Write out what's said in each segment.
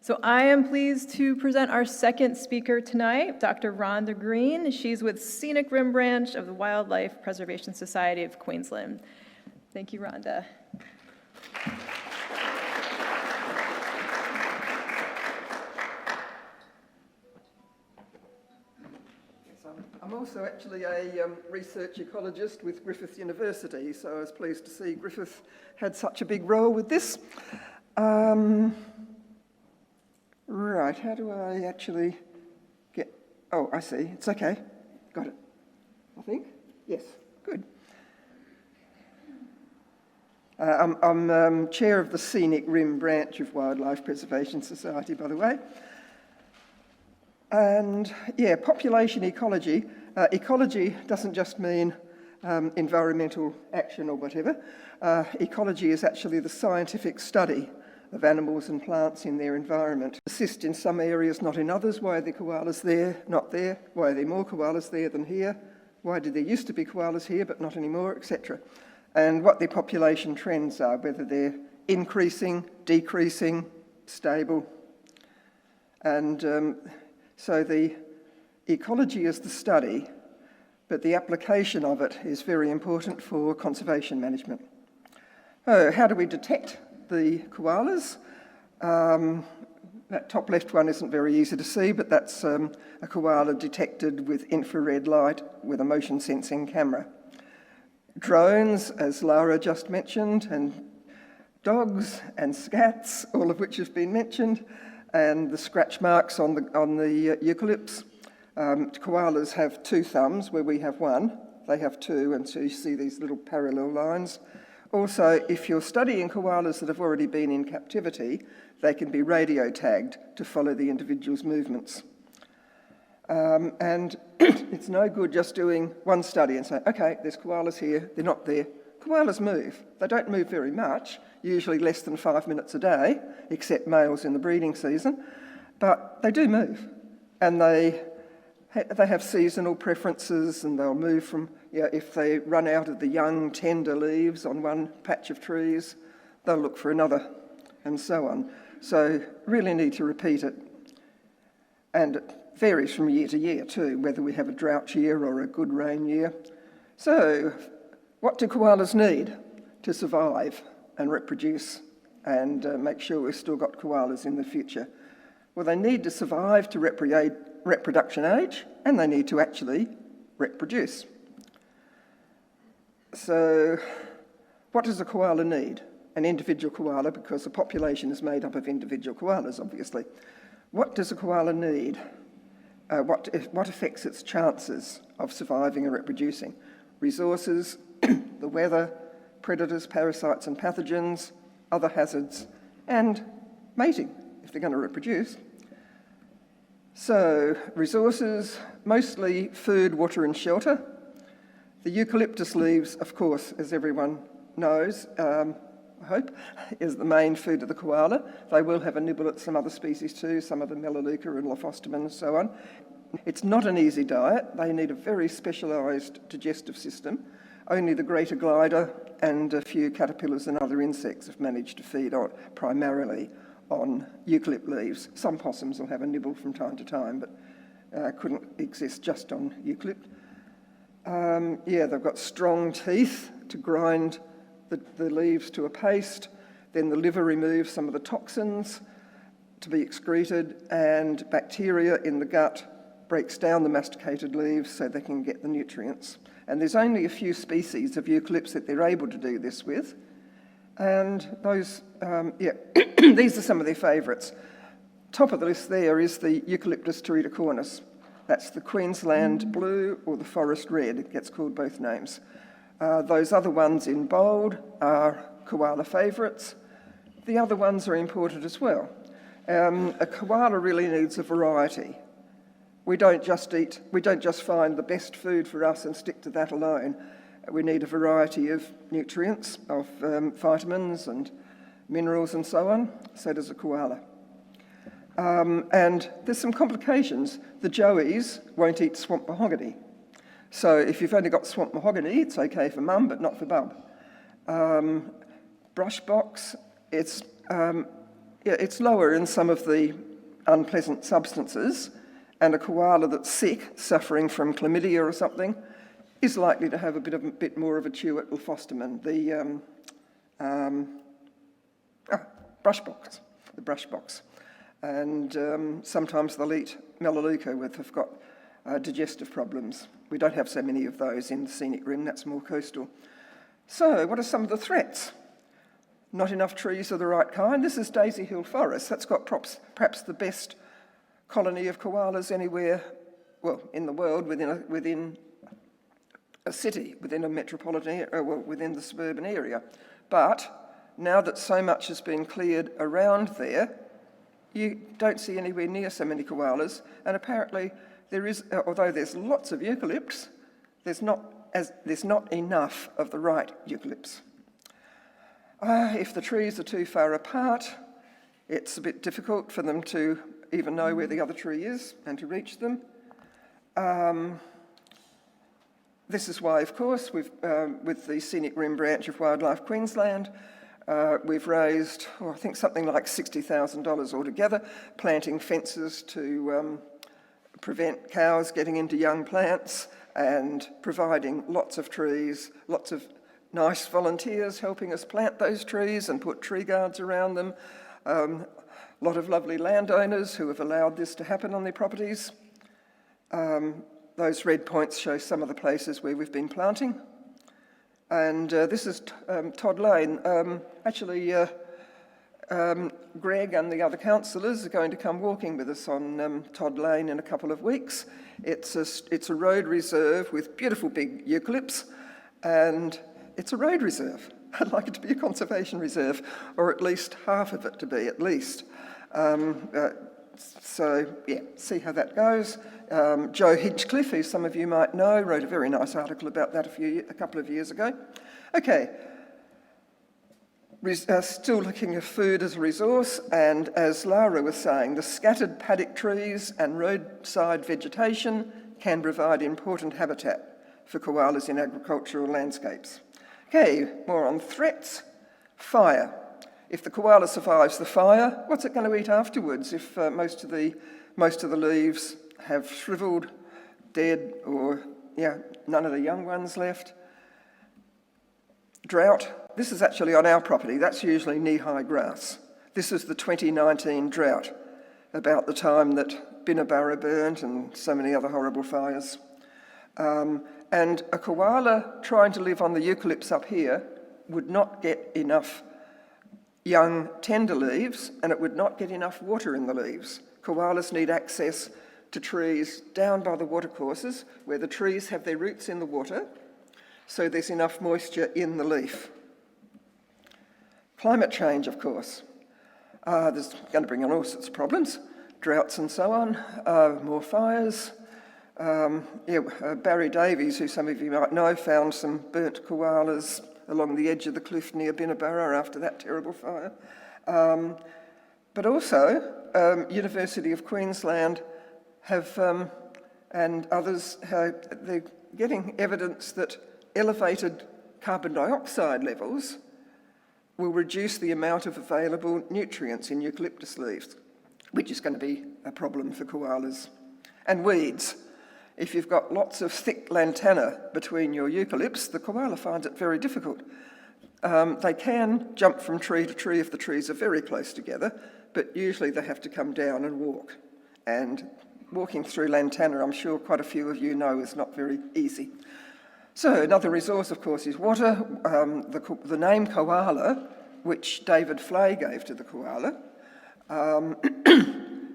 So I am pleased to present our second speaker tonight, Dr. Ronda Green. She's with Scenic Rim Branch of the Wildlife Preservation Society of Queensland. Thank you, Rhonda. I'm also actually a research ecologist with Griffith University, so I was pleased to see Griffith had such a big role with this. Right, how do I actually get... Oh, I see, it's okay. Got it, I think. Yes, good. I'm chair of the Scenic Rim Branch of Wildlife Preservation Society, by the way. And yeah, population ecology. Ecology doesn't just mean environmental action or whatever. Ecology is actually the scientific study of animals and plants in their environment. Persist in some areas, not in others. Why are there koalas there, not there? Why are there more koalas there than here? Why did there used to be koalas here but not anymore, etc. And what their population trends are, whether they're increasing, decreasing, stable. And so the ecology is the study, but the application of it is very important for conservation management. Oh, how do we detect the koalas? That top left one isn't very easy to see, but that's a koala detected with infrared light with a motion sensing camera. Drones, as Lara just mentioned, and dogs and scats, all of which have been mentioned, and the scratch marks on the eucalypts. Koalas have two thumbs where we have one. They have two, and so you see these little parallel lines. Also, if you're studying koalas that have already been in captivity, they can be radio tagged to follow the individual's movements. And it's no good just doing one study and saying, okay, there's koalas here, they're not there. Koalas move. They don't move very much, usually less than 5 minutes a day, except males in the breeding season, but they do move. And they have seasonal preferences, and they'll move from, if they run out of the young, tender leaves on one patch of trees, they'll look for another, and so on. So really need to repeat it. And it varies from year to year too, whether we have a drought year or a good rain year. So what do koalas need to survive and reproduce and make sure we've still got koalas in the future? Well, they need to survive to reproduction age, and they need to actually reproduce. So what does a koala need? An individual koala, because the population is made up of individual koalas, obviously. What does a koala need? What affects its chances of surviving and reproducing? Resources, the weather, predators, parasites and pathogens, other hazards, and mating, if they're going to reproduce. So, resources, mostly food, water and shelter. The eucalyptus leaves, of course, as everyone knows, I hope, is the main food of the koala. They will have a nibble at some other species too, some of the Melaleuca and Lophostomen and so on. It's not an easy diet. They need a very specialised digestive system. Only the greater glider and a few caterpillars and other insects have managed to feed on primarily on eucalypt leaves. Some possums will have a nibble from time to time, but couldn't exist just on eucalypt. They've got strong teeth to grind the leaves to a paste. Then the liver removes some of the toxins to be excreted, and bacteria in the gut breaks down the masticated leaves so they can get the nutrients. And there's only a few species of eucalypts that they're able to do this with. And those, these are some of their favourites. Top of the list there is the Eucalyptus tereticornis. That's the Queensland blue or the forest red. It gets called both names. Those other ones in bold are koala favourites. The other ones are important as well. A koala really needs a variety. We don't just find the best food for us and stick to that alone. We need a variety of nutrients, of vitamins and minerals and so on. So does a koala. And there's some complications. The joeys won't eat swamp mahogany. So if you've only got swamp mahogany, it's okay for mum, but not for bub. Brush box, it's it's lower in some of the unpleasant substances, and a koala that's sick, suffering from chlamydia or something, is likely to have a bit more of a chew at ulfostermin, the brush box, and sometimes they'll eat melaleuca if they've got digestive problems. We don't have so many of those in the Scenic Rim, that's more coastal. So, what are some of the threats? Not enough trees of the right kind. This is Daisy Hill Forest. That's got perhaps the best colony of koalas anywhere, well, in the world, within a city, within a metropolitan, within the suburban area. But now that so much has been cleared around there, you don't see anywhere near so many koalas, and apparently there is, although there's lots of eucalypts, there's not enough of the right eucalypts. If the trees are too far apart, it's a bit difficult for them to even know where the other tree is and to reach them. This is why, of course, with the Scenic Rim Branch of Wildlife Queensland, we've raised, I think something like $60,000 altogether, planting fences to prevent cows getting into young plants, and providing lots of trees, lots of nice volunteers helping us plant those trees and put tree guards around them. A lot of lovely landowners who have allowed this to happen on their properties. Those red points show some of the places where we've been planting. And this is Todd Lane. Greg and the other councillors are going to come walking with us on Todd Lane in a couple of weeks. It's a road reserve with beautiful big eucalypts, and it's a road reserve. I'd like it to be a conservation reserve, or at least half of it to be, at least. So, yeah, see how that goes. Joe Hinchcliffe, who some of you might know, wrote a very nice article about that a couple of years ago. Okay. Still looking at food as a resource, and as Lara was saying, the scattered paddock trees and roadside vegetation can provide important habitat for koalas in agricultural landscapes. Okay, more on threats. Fire. If the koala survives the fire, what's it going to eat afterwards if most of the leaves have shriveled, dead, or none of the young ones left? Drought. This is actually on our property. That's usually knee-high grass. This is the 2019 drought, about the time that Binnaburra burnt and so many other horrible fires. And a koala trying to live on the eucalypts up here would not get enough young tender leaves, and it would not get enough water in the leaves. Koalas need access to trees down by the watercourses, where the trees have their roots in the water, so there's enough moisture in the leaf. Climate change, of course. There's going to bring on all sorts of problems, droughts and so on, more fires. Barry Davies, who some of you might know, found some burnt koalas along the edge of the cliff near Binnaburra after that terrible fire. But also, University of Queensland have, and others, they're getting evidence that elevated carbon dioxide levels will reduce the amount of available nutrients in eucalyptus leaves, which is going to be a problem for koalas. And weeds. If you've got lots of thick lantana between your eucalypts, the koala finds it very difficult. They can jump from tree to tree if the trees are very close together, but usually they have to come down and walk. And walking through lantana, I'm sure quite a few of you know, is not very easy. So another resource, of course, is water. The name koala, which David Flay gave to the koala,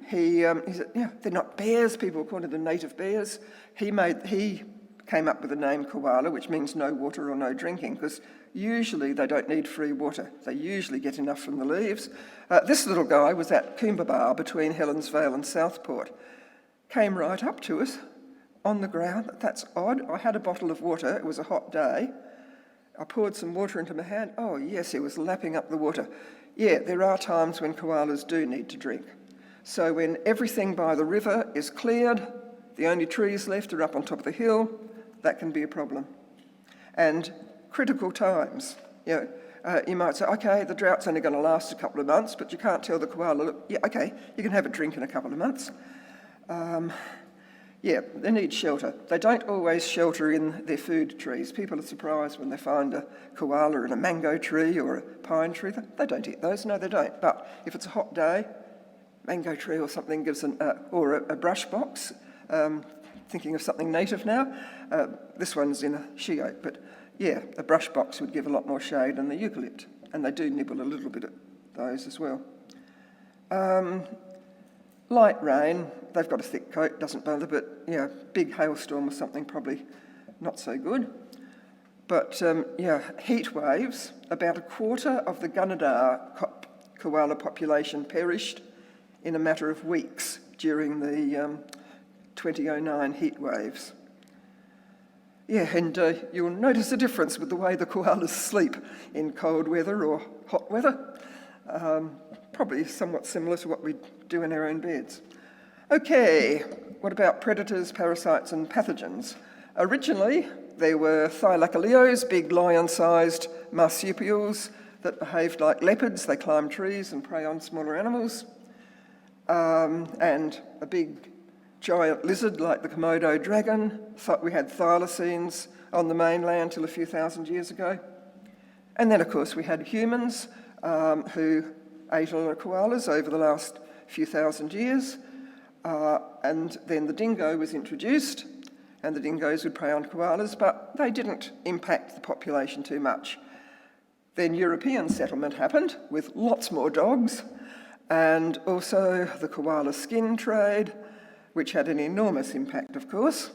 he said, they're not bears, people call them native bears. He came up with the name koala, which means no water or no drinking, because usually they don't need free water. They usually get enough from the leaves. This little guy was at Coombabar between Helensvale and Southport. Came right up to us on the ground. That's odd. I had a bottle of water. It was a hot day. I poured some water into my hand. Oh, yes, he was lapping up the water. Yeah, there are times when koalas do need to drink. So when everything by the river is cleared, the only trees left are up on top of the hill, that can be a problem. And critical times. You might say, okay, the drought's only going to last a couple of months, but you can't tell the koala, look, yeah, okay, you can have a drink in a couple of months. Yeah, they need shelter. They don't always shelter in their food trees. People are surprised when they find a koala in a mango tree or a pine tree. They don't eat those, no they don't. But if it's a hot day, mango tree or something gives or a brush box, thinking of something native now. This one's in a she oak, but yeah, a brush box would give a lot more shade than the eucalypt, and they do nibble a little bit at those as well. Light rain, they've got a thick coat, doesn't bother, but yeah, big hailstorm or something probably not so good. But yeah, heat waves, about a quarter of the Gunnedah koala population perished in a matter of weeks during the 2009 heat waves. Yeah, and you'll notice a difference with the way the koalas sleep in cold weather or hot weather. Probably somewhat similar to what we do in our own beds. Okay, what about predators, parasites and pathogens? Originally, there were thylacoleos, big lion-sized marsupials that behaved like leopards. They climbed trees and prey on smaller animals. And a big giant lizard like the Komodo dragon. We had thylacines on the mainland till a few thousand years ago. And then, of course, we had humans who ate a lot of koalas over the last few thousand years. And then the dingo was introduced, and the dingoes would prey on koalas, but they didn't impact the population too much. Then European settlement happened with lots more dogs, and also the koala skin trade, which had an enormous impact, of course.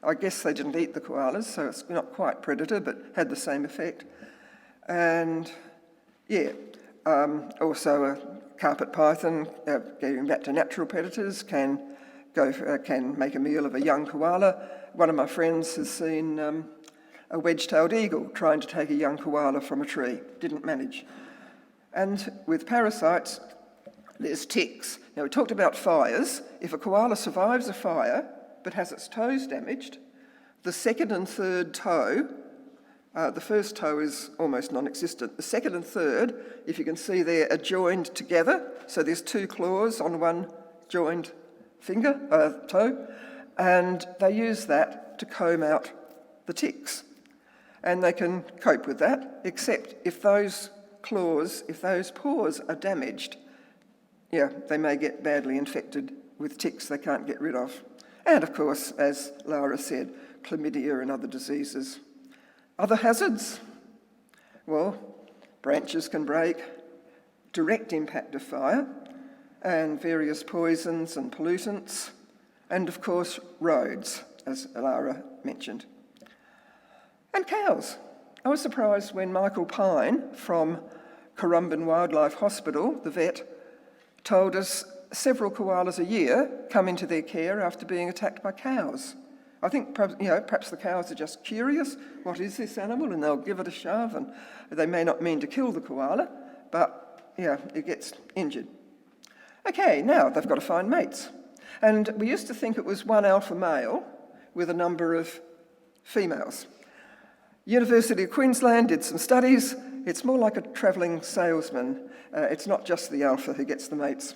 I guess they didn't eat the koalas, so it's not quite predator, but had the same effect. And yeah, also a carpet python, getting back to natural predators, can make a meal of a young koala. One of my friends has seen a wedge-tailed eagle trying to take a young koala from a tree. Didn't manage. And with parasites, there's ticks. Now, we talked about fires. If a koala survives a fire but has its toes damaged, the second and third toe, the first toe is almost non-existent. The second and third, if you can see there, are joined together. So there's two claws on one joined toe, and they use that to comb out the ticks. And they can cope with that, except if those claws, if those paws are damaged, yeah, they may get badly infected with ticks they can't get rid of. And of course, as Laura said, chlamydia and other diseases. Other hazards? Well, branches can break, direct impact of fire, and various poisons and pollutants, and of course, roads, as Laura mentioned. And cows. I was surprised when Michael Pine from Currumbin Wildlife Hospital, the vet, told us several koalas a year come into their care after being attacked by cows. I think perhaps the cows are just curious, what is this animal? And they'll give it a shove, and they may not mean to kill the koala, but yeah, it gets injured. Okay, now they've got to find mates. And we used to think it was one alpha male with a number of females. University of Queensland did some studies. It's more like a travelling salesman. It's not just the alpha who gets the mates.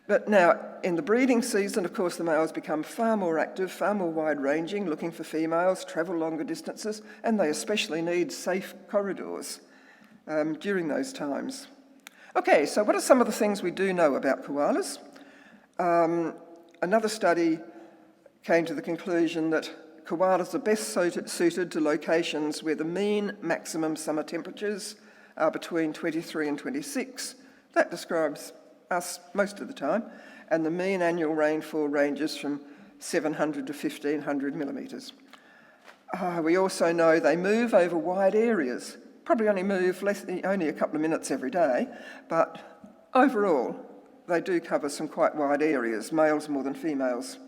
But now, in the breeding season, of course, the males become far more active, far more wide-ranging, looking for females, travel longer distances, and they especially need safe corridors during those times. Okay, so what are some of the things we do know about koalas? Another study came to the conclusion that koalas are best suited to locations where the mean maximum summer temperatures are between 23 and 26. That describes us most of the time, and the mean annual rainfall ranges from 700 to 1,500 millimetres. We also know they move over wide areas, probably only move only a couple of minutes every day, but overall they do cover some quite wide areas, males more than females,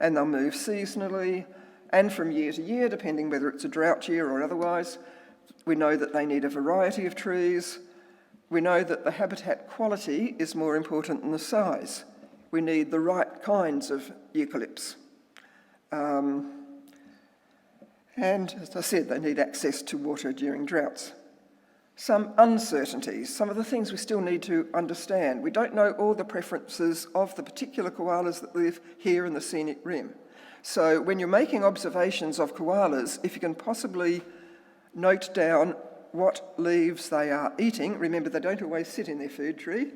and they'll move seasonally and from year to year, depending whether it's a drought year or otherwise. We know that they need a variety of trees. We know that the habitat quality is more important than the size. We need the right kinds of eucalypts. And as I said, they need access to water during droughts. Some uncertainties, some of the things we still need to understand. We don't know all the preferences of the particular koalas that live here in the Scenic Rim. So when you're making observations of koalas, if you can possibly note down what leaves they are eating, remember they don't always sit in their food tree,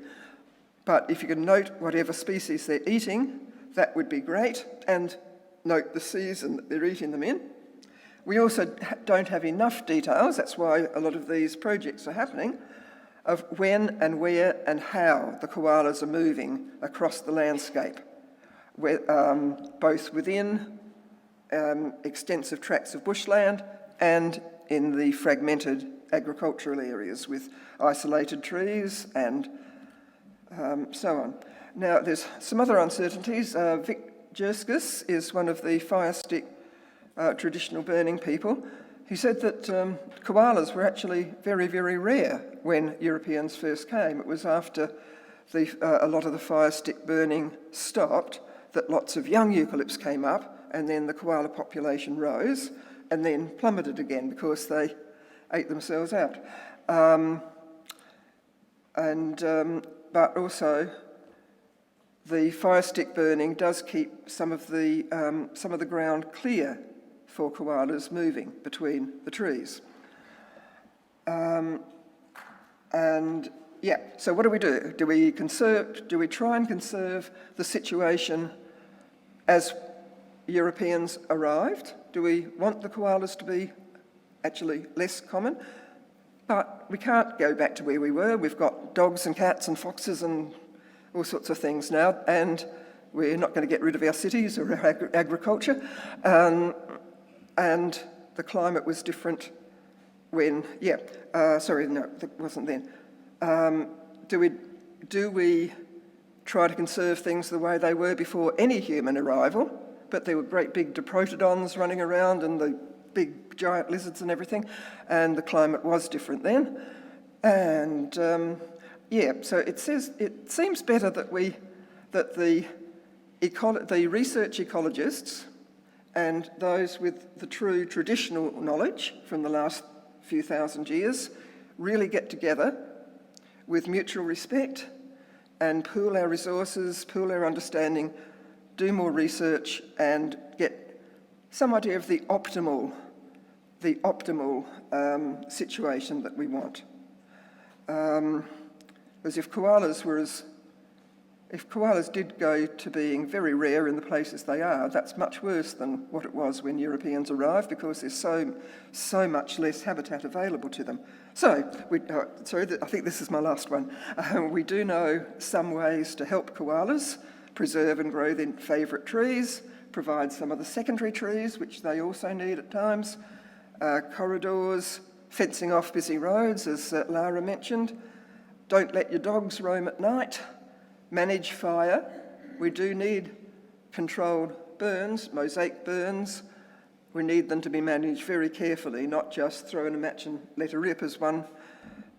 but if you can note whatever species they're eating, that would be great, and note the season that they're eating them in. We also don't have enough details, that's why a lot of these projects are happening, of when and where and how the koalas are moving across the landscape, both within extensive tracts of bushland and in the fragmented agricultural areas with isolated trees and so on. Now, there's some other uncertainties. Vic Jerskis is one of the fire stick traditional burning people. He said that koalas were actually very, very rare when Europeans first came. It was after a lot of the fire stick burning stopped that lots of young eucalypts came up, and then the koala population rose and then plummeted again because they ate themselves out. But also, the fire stick burning does keep some of the ground clear for koalas moving between the trees. So what do? Do we try and conserve the situation as Europeans arrived? Do we want the koalas to be actually less common? But we can't go back to where we were. We've got dogs and cats and foxes and all sorts of things now, and we're not going to get rid of our cities or our agriculture. And the climate was different when, that wasn't then. Do we try to conserve things the way they were before any human arrival? But there were great big diprotodons running around and the big giant lizards and everything, and the climate was different then. And so it seems better that the research ecologists and those with the true traditional knowledge from the last few thousand years really get together with mutual respect and pool our resources, pool our understanding, do more research and get some idea of the optimal situation that we want. Because if koalas did go to being very rare in the places they are, that's much worse than what it was when Europeans arrived, because there's so much less habitat available to them. So, I think this is my last one. We do know some ways to help koalas preserve and grow their favourite trees, provide some of the secondary trees, which they also need at times, corridors, fencing off busy roads, as Lara mentioned. Don't let your dogs roam at night. Manage fire. We do need controlled burns, mosaic burns. We need them to be managed very carefully, not just throw in a match and let her rip, as one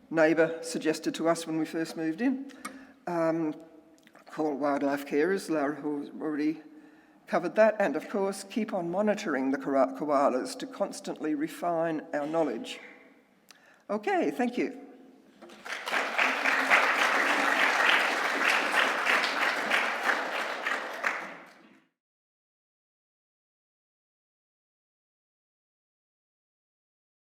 neighbour suggested to us when we first moved in. Call wildlife carers, Lara has already covered that, and of course keep on monitoring the koalas to constantly refine our knowledge. Okay, thank you.